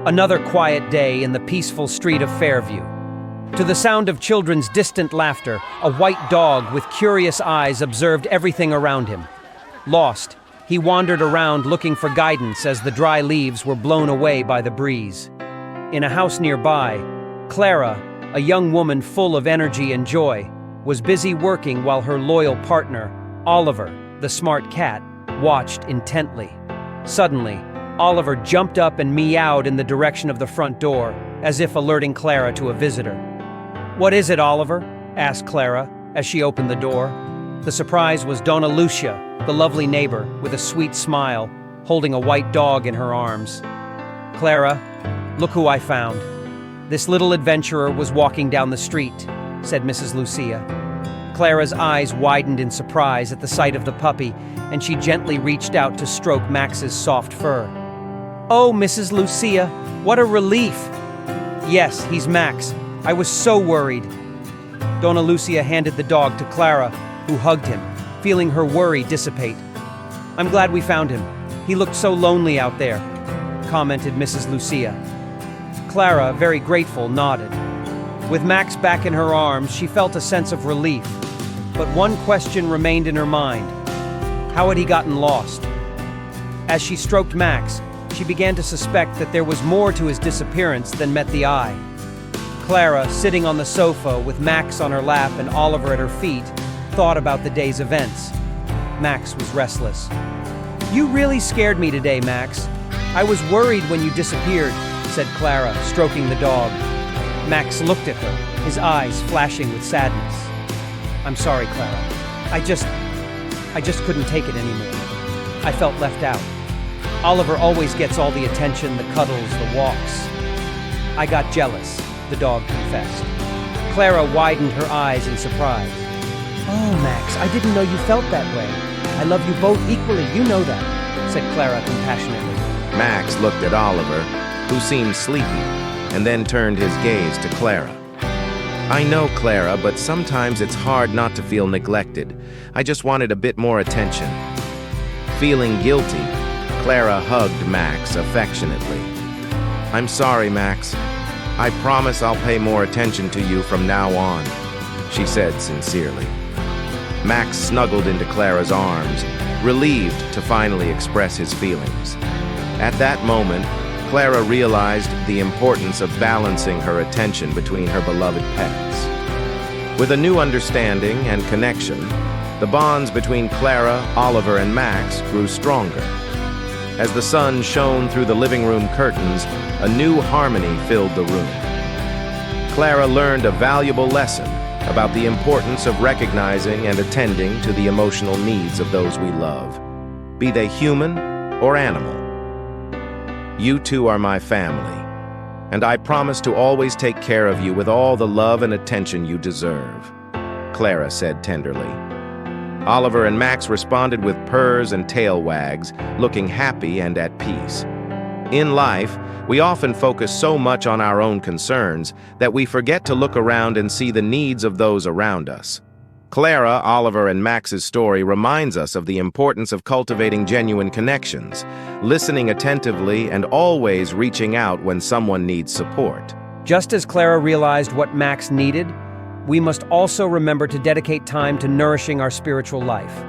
Another quiet day in the peaceful street of Fairview. To the sound of children's distant laughter, a white dog with curious eyes observed everything around him. Lost, he wandered around looking for guidance as the dry leaves were blown away by the breeze. In a house nearby, Clara, a young woman full of energy and joy, was busy working while her loyal partner, Oliver, the smart cat, watched intently. Suddenly, Oliver jumped up and meowed in the direction of the front door, as if alerting Clara to a visitor. "What is it, Oliver?" asked Clara as she opened the door. The surprise was Donna Lucia, the lovely neighbor, with a sweet smile, holding a white dog in her arms. "Clara, look who I found. This little adventurer was walking down the street," said Mrs. Lucia. Clara's eyes widened in surprise at the sight of the puppy, and she gently reached out to stroke Max's soft fur. "Oh, Mrs. Lucia, what a relief!" "Yes, he's Max. I was so worried." Donna Lucia handed the dog to Clara, who hugged him, feeling her worry dissipate. "I'm glad we found him. He looked so lonely out there," commented Mrs. Lucia. Clara, very grateful, nodded. With Max back in her arms, she felt a sense of relief. But one question remained in her mind. How had he gotten lost? As she stroked Max, she began to suspect that there was more to his disappearance than met the eye. Clara, sitting on the sofa with Max on her lap and Oliver at her feet, thought about the day's events. Max was restless. "You really scared me today, Max. I was worried when you disappeared," said Clara, stroking the dog. Max looked at her, his eyes flashing with sadness. "I'm sorry, Clara. I just couldn't take it anymore. I felt left out. Oliver always gets all the attention, the cuddles, the walks. I got jealous," the dog confessed. Clara widened her eyes in surprise. "Oh, Max, I didn't know you felt that way. I love you both equally, you know that," said Clara compassionately. Max looked at Oliver, who seemed sleepy, and then turned his gaze to Clara. "I know, Clara, but sometimes it's hard not to feel neglected. I just wanted a bit more attention." Feeling guilty, Clara hugged Max affectionately. "I'm sorry, Max. I promise I'll pay more attention to you from now on," she said sincerely. Max snuggled into Clara's arms, relieved to finally express his feelings. At that moment, Clara realized the importance of balancing her attention between her beloved pets. With a new understanding and connection, the bonds between Clara, Oliver, and Max grew stronger. As the sun shone through the living room curtains, a new harmony filled the room. Clara learned a valuable lesson about the importance of recognizing and attending to the emotional needs of those we love, be they human or animal. "You two are my family, and I promise to always take care of you with all the love and attention you deserve," Clara said tenderly. Oliver and Max responded with purrs and tail wags, looking happy and at peace. In life, we often focus so much on our own concerns that we forget to look around and see the needs of those around us. Clara, Oliver, and Max's story reminds us of the importance of cultivating genuine connections, listening attentively, and always reaching out when someone needs support. Just as Clara realized what Max needed, we must also remember to dedicate time to nourishing our spiritual life.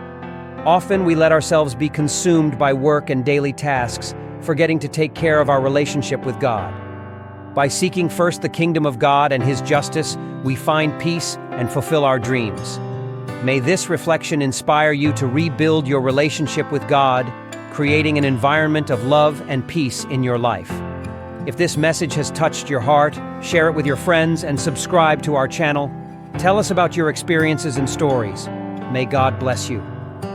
Often we let ourselves be consumed by work and daily tasks, forgetting to take care of our relationship with God. By seeking first the kingdom of God and His justice, we find peace and fulfill our dreams. May this reflection inspire you to rebuild your relationship with God, creating an environment of love and peace in your life. If this message has touched your heart, share it with your friends and subscribe to our channel. Tell us about your experiences and stories. May God bless you.